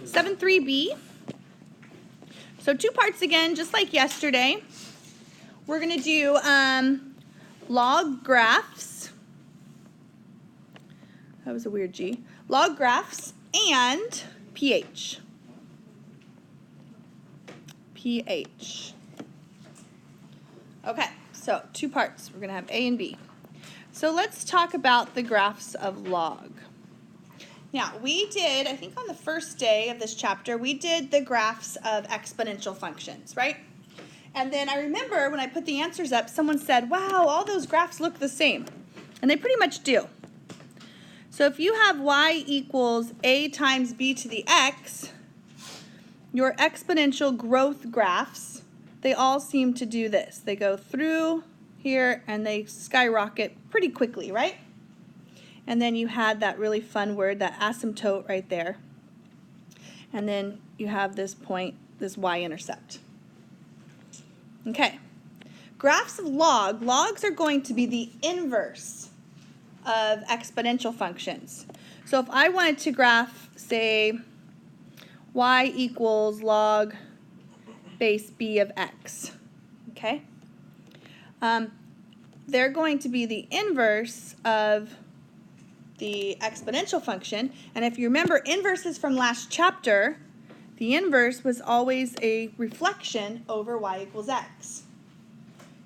7.3b. So 2 parts again, just like yesterday. We're going to do log graphs. That was a weird G. Log graphs and pH. pH. Okay, so 2 parts. We're going to have A and B. So let's talk about the graphs of log. Now, we did, I think on the first day of this chapter, we did the graphs of exponential functions, right? And then I remember when I put the answers up, someone said, wow, all those graphs look the same. And they pretty much do. So if you have y equals a times b to the x, your exponential growth graphs, they all seem to do this. They go through here and they skyrocket pretty quickly, right? And then you had that really fun word, that asymptote right there. And then you have this point, this y-intercept. Okay. Graphs of logs are going to be the inverse of exponential functions. So if I wanted to graph, say, y equals log base b of x, okay? They're going to be the inverse of the exponential function. And if you remember inverses from last chapter, the inverse was always a reflection over y equals x.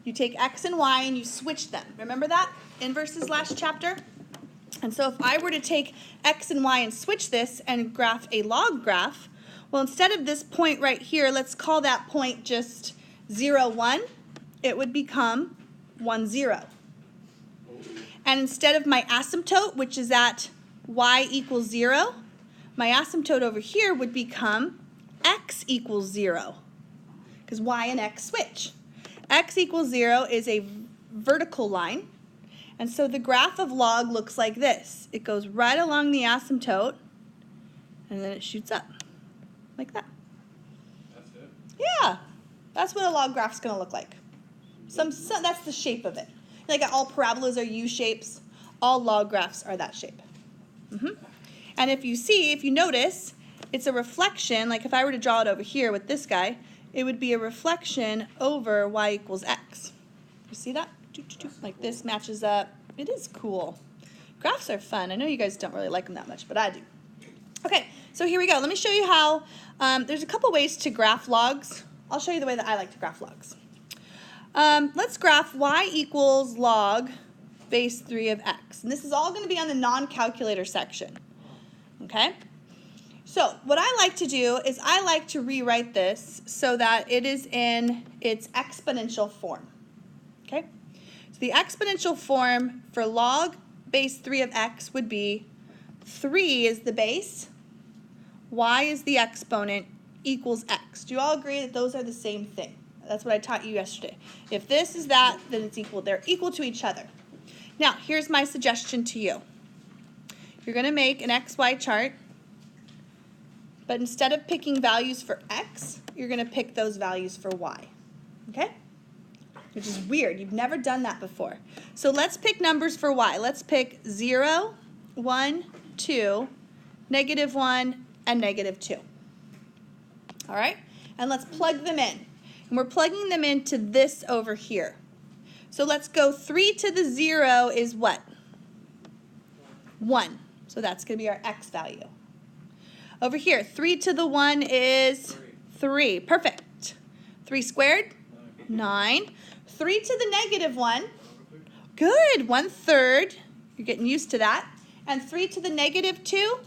You take x and y and you switch them. Remember that? Inverses last chapter? And so if I were to take x and y and switch this and graph a log graph, well, instead of this point right here, let's call that point just 0, 1. It would become 1, 0. And instead of my asymptote, which is at y equals 0, my asymptote over here would become x equals 0, because y and x switch. X equals 0 is a vertical line, and so the graph of log looks like this. It goes right along the asymptote, and then it shoots up, like that. That's it? Yeah, that's what a log graph's going to look like. That's the shape of it. Like all parabolas are U-shapes. All log graphs are that shape. And if you notice, it's a reflection. Like if I were to draw it over here with this guy, it would be a reflection over y equals x. You see that? Like this matches up. It is cool. Graphs are fun. I know you guys don't really like them that much, but I do. Okay, so here we go. Let me show you how, there's a couple ways to graph logs. I'll show you the way that I like to graph logs. Let's graph y equals log base 3 of x. And this is all going to be on the non-calculator section. Okay? So what I like to do is I like to rewrite this so that it is in its exponential form. Okay? So the exponential form for log base 3 of x would be 3 is the base, y is the exponent, equals x. Do you all agree that those are the same thing? That's what I taught you yesterday. If this is that, then it's equal. They're equal to each other. Now, here's my suggestion to you. You're going to make an XY chart, but instead of picking values for x, you're going to pick those values for y. Okay? Which is weird. You've never done that before. So let's pick numbers for y. Let's pick 0, 1, 2, -1, and -2. All right? And let's plug them in. And we're plugging them into this over here. So let's go 3 to the 0 is what? 1. So that's going to be our x value. Over here, 3 to the 1 is 3. Perfect. 3 squared? 9. 3 to the -1. Good. 1/3. You're getting used to that. And 3 to the -2?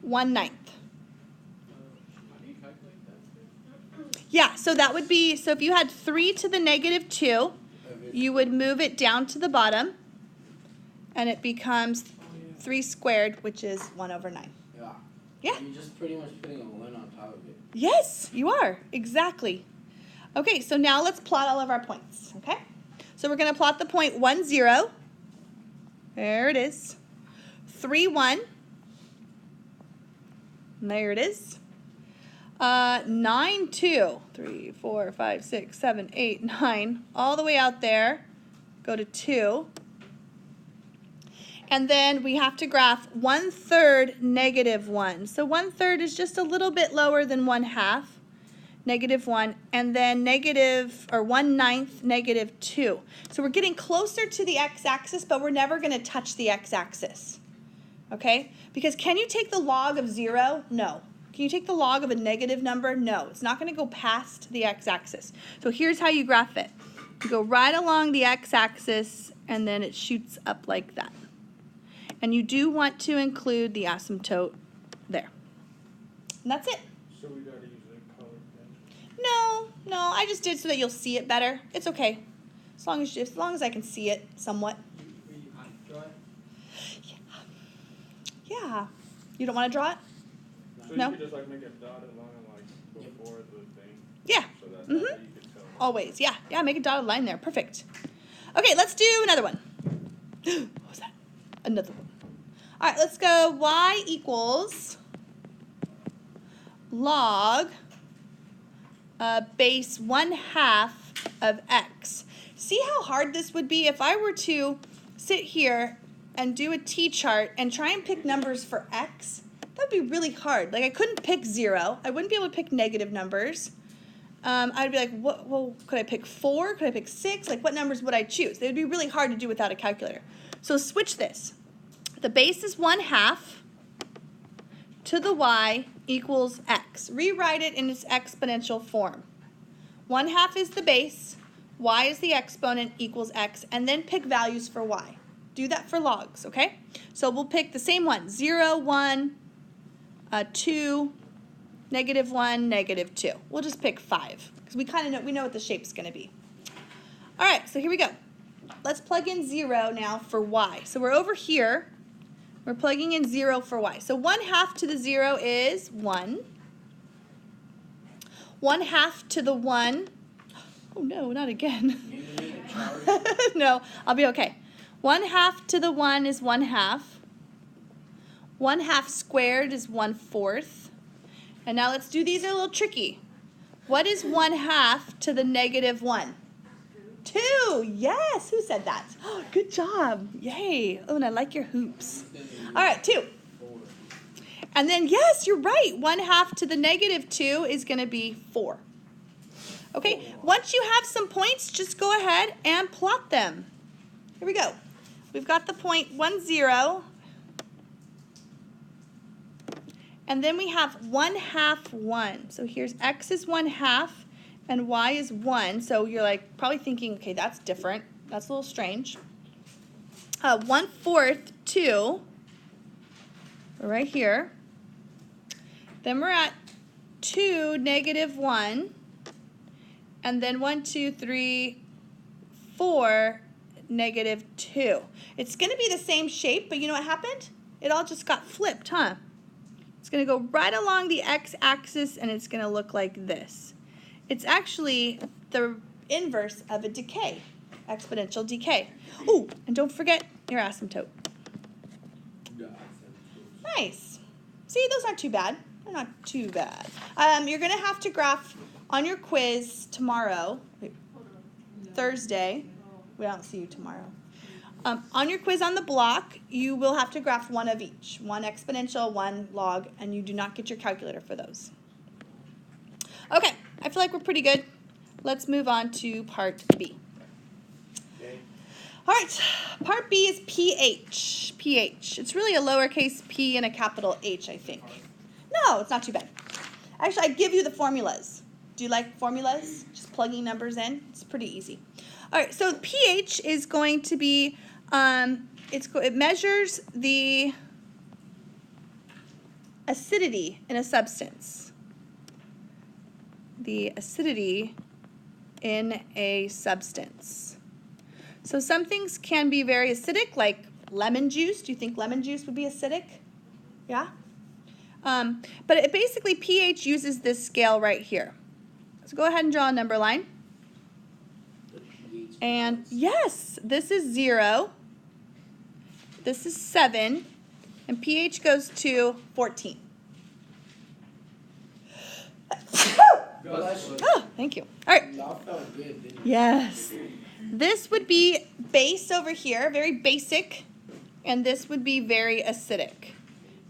1/9. Yeah, so that would be, so if you had 3 to the -2, you would move it down to the bottom, and it becomes 3 squared, which is 1/9. Yeah. Yeah. You're just pretty much putting a 1 on top of it. Yes, you are. Exactly. Okay, so now let's plot all of our points, okay? So we're going to plot the point 1, 0. There it is. 3, 1. And there it is. 9, 2. 3, 4, 5, 6, 7, 8, 9. All the way out there. Go to 2. And then we have to graph 1/3 -1. So 1/3 is just a little bit lower than 1/2, -1, and then 1/9 -2. So we're getting closer to the x-axis, but we're never going to touch the x-axis. Okay? Because can you take the log of 0? No. Can you take the log of a negative number? No. It's not going to go past the x-axis. So here's how you graph it. You go right along the x-axis, and then it shoots up like that. And you do want to include the asymptote there. And that's it. So we gotta use a color pen? No, I just did so that you'll see it better. It's okay. As long as I can see it somewhat. Will you have to draw it? Yeah. You don't want to draw it? So No. you could just like make a dotted line like before the thing? Yeah. So that Mhm. you could tell. Always. Yeah, make a dotted line there. Perfect. Okay, let's do another one. What was that? Another one. All right, let's go y equals log base 1/2 of x. See how hard this would be if I were to sit here and do a t-chart and try and pick numbers for x? That would be really hard. Like I couldn't pick 0. I wouldn't be able to pick negative numbers. I'd be like, well, could I pick 4? Could I pick 6? Like what numbers would I choose? They would be really hard to do without a calculator. So switch this. The base is 1/2 to the y equals x. Rewrite it in its exponential form. 1/2 is the base, y is the exponent, equals x, and then pick values for y. Do that for logs, okay? So we'll pick the same one, 0, 1, 2, -1, -2. We'll just pick 5 because we kind of know what the shape's going to be. All right, so here we go. Let's plug in 0 now for y. So we're over here. We're plugging in 0 for y. So 1/2 to the 0 is 1. 1/2 to the 1. Oh no, not again. You can make a chart. No, I'll be okay. 1/2 to the 1 is 1/2. 1/2 squared is 1/4. And now let's do these a little tricky. What is 1/2 to the -1? 2. Yes, who said that? Oh, good job. Yay. Oh, and I like your hoops. All right, 2. And then, yes, you're right. 1/2 to the -2 is going to be 4. Okay, once you have some points, just go ahead and plot them. Here we go. We've got the point 1, 0. And then we have 1/2, 1. So here's x is 1/2 and y is 1. So you're like probably thinking, okay, that's different. That's a little strange. 1/4, 2. We're right here. Then we're at 2, -1. And then 1, 2, 3, 4, -2. It's going to be the same shape, but you know what happened? It all just got flipped, huh? It's going to go right along the x-axis, and it's going to look like this. It's actually the inverse of a decay, exponential decay. Oh, and don't forget your asymptote. Nice. See, those aren't too bad. They're not too bad. You're going to have to graph on your quiz tomorrow, Thursday. We don't see you tomorrow. On your quiz on the block, you will have to graph one of each. One exponential, one log, and you do not get your calculator for those. Okay, I feel like we're pretty good. Let's move on to part B. Okay. All right, part B is pH. pH. It's really a lowercase p and a capital H, I think. No, it's not too bad. Actually, I give you the formulas. Do you like formulas? Just plugging numbers in? It's pretty easy. All right, so pH is going to be, it measures the acidity in a substance. The acidity in a substance. So some things can be very acidic, like lemon juice. Do you think lemon juice would be acidic? Yeah? But it basically, pH uses this scale right here. So go ahead and draw a number line. And yes, this is 0. This is 7. And pH goes to 14. Oh, thank you. All right. Y'all felt good, didn't you? Yes. This would be base over here, very basic. and this would be very acidic.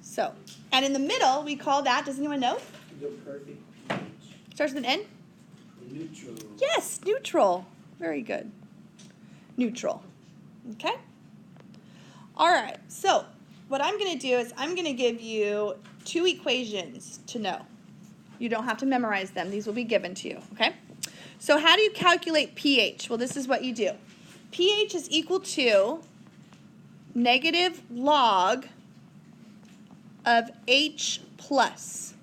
So, and in the middle, we call that, does anyone know? The perfect Starts with an N? neutral. Yes, neutral. Very good. Neutral. Okay? All right, so what I'm going to do is I'm going to give you 2 equations to know. You don't have to memorize them. These will be given to you, okay? So how do you calculate pH? Well, this is what you do. pH is equal to negative log of H plus.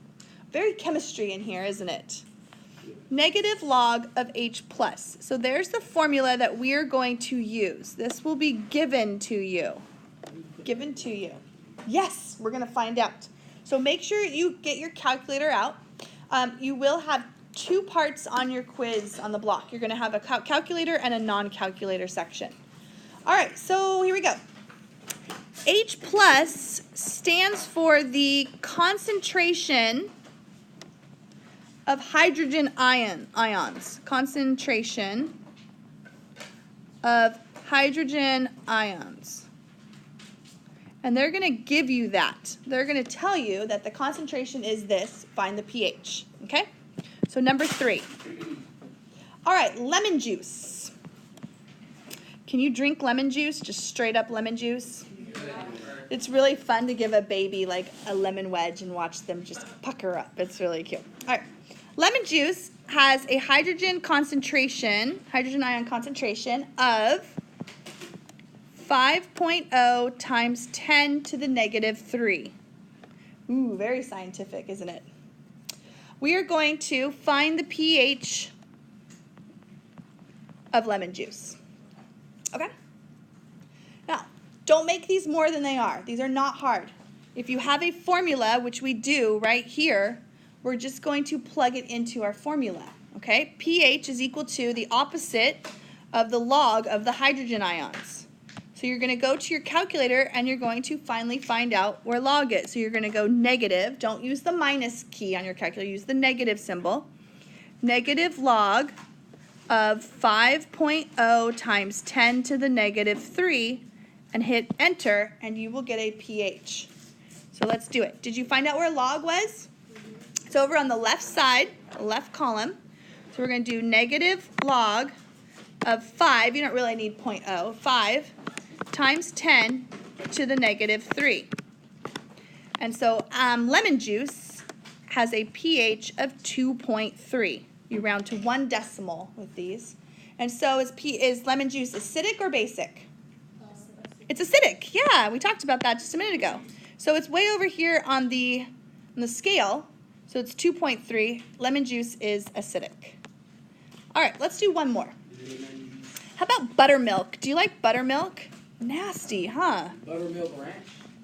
Very chemistry in here, isn't it? Negative log of H plus. So there's the formula that we're going to use. This will be given to you. Given to you. Yes, we're going to find out. So make sure you get your calculator out. You will have 2 parts on your quiz on the block. You're going to have a calculator and a non-calculator section. All right, so here we go. H plus stands for the concentration of hydrogen ions. Concentration of hydrogen ions. And they're going to give you that. They're going to tell you that the concentration is this. Find the pH. Okay? So number 3. All right, lemon juice. Can you drink lemon juice? Just straight up lemon juice? It's really fun to give a baby like a lemon wedge and watch them just pucker up. It's really cute. All right. Lemon juice has a hydrogen ion concentration of 5.0 times 10 to the negative 3. Ooh, very scientific, isn't it? We are going to find the pH of lemon juice. Okay? Now, don't make these more than they are. These are not hard. If you have a formula, which we do right here, we're just going to plug it into our formula. Okay? pH is equal to the opposite of the log of the hydrogen ions. So you're going to go to your calculator and you're going to finally find out where log is. So you're going to go negative. Don't use the minus key on your calculator. Use the negative symbol. Negative log of 5.0 times 10 to the negative 3 and hit enter and you will get a pH. So let's do it. Did you find out where log was? It's over on the left side, the left column. So we're going to do negative log of 5. You don't really need 0.0. 5 times 10 to the negative 3. And so lemon juice has a pH of 2.3. You round to 1 decimal with these. And so is lemon juice acidic or basic? It's acidic. Yeah, we talked about that just a minute ago. So it's way over here on the scale. So it's 2.3. Lemon juice is acidic. All right, let's do one more. How about buttermilk? Do you like buttermilk? Nasty, huh? Buttermilk ranch?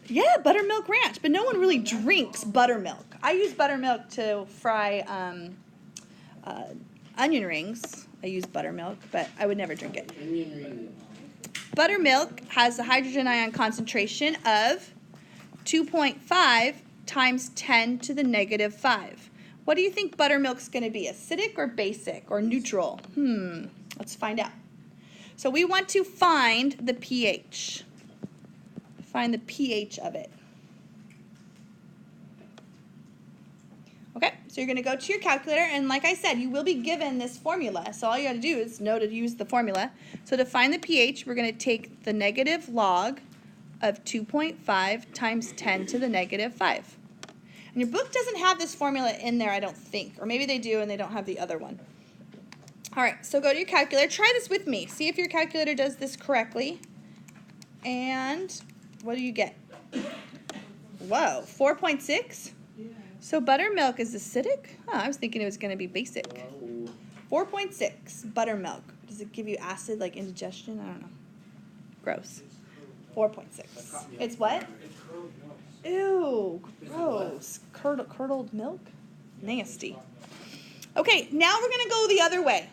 Yeah, buttermilk ranch, but no one really drinks buttermilk. I use buttermilk to fry onion rings. I use buttermilk, but I would never drink it. Onion ring. Buttermilk has a hydrogen ion concentration of 2.5 times 10 to the negative 5. What do you think buttermilk's going to be, acidic or basic or neutral? Let's find out. So we want to find the pH. Find the pH of it. Okay, so you're going to go to your calculator, and like I said, you will be given this formula. So all you got to do is know to use the formula. So to find the pH, we're going to take the negative log of 2.5 times 10 to the negative 5. And your book doesn't have this formula in there, I don't think. Or maybe they do and they don't have the other one. All right, so go to your calculator. Try this with me. See if your calculator does this correctly. And what do you get? Whoa, 4.6? So buttermilk is acidic? I was thinking it was going to be basic. 4.6, buttermilk. Does it give you acid, like indigestion? I don't know. Gross. 4.6. It's what? Ew, gross. Curdled milk? Nasty. Okay, now we're going to go the other way.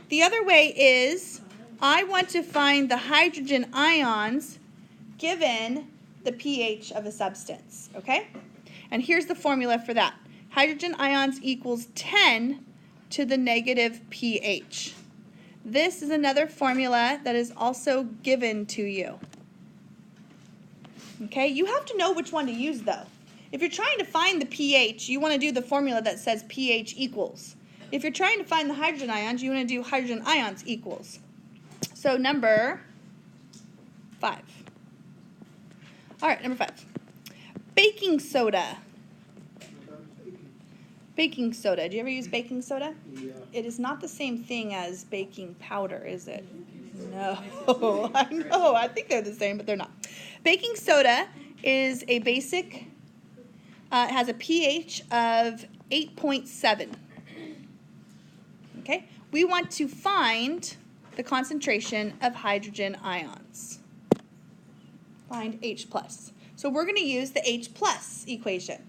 The other way is I want to find the hydrogen ions given the pH of a substance, okay? And here's the formula for that. Hydrogen ions equals 10 to the negative pH. This is another formula that is also given to you. Okay, you have to know which one to use though. If you're trying to find the pH, you want to do the formula that says pH equals. If you're trying to find the hydrogen ions, you want to do hydrogen ions equals. So number 5. All right, number 5. Baking soda. Baking soda. Do you ever use baking soda? Yeah. It is not the same thing as baking powder, is it? No, I know. I think they're the same, but they're not. Baking soda is a basic, it has a pH of 8.7. Okay? We want to find the concentration of hydrogen ions. Find H+. So we're going to use the H+ equation.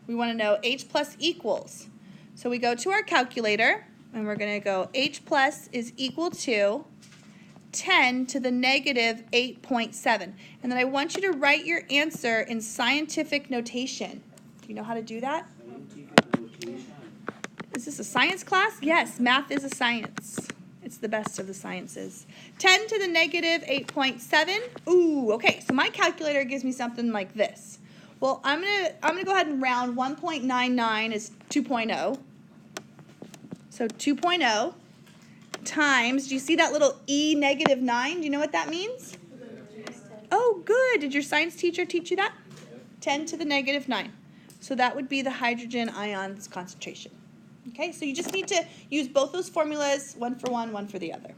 We want to know H+ equals. So we go to our calculator, and we're going to go H+ is equal to 10 to the negative 8.7. And then I want you to write your answer in scientific notation. Do you know how to do that? Scientific notation. Is this a science class? Yes, math is a science. It's the best of the sciences. 10 to the negative 8.7. Ooh, okay, so my calculator gives me something like this. Well, I'm gonna go ahead and round 1.99 is 2.0. So 2.0 times, do you see that little E negative 9? Do you know what that means? Oh, good. Did your science teacher teach you that? 10 to the negative 9. So that would be the hydrogen ions concentration. Okay, so you just need to use both those formulas, one for one, one for the other.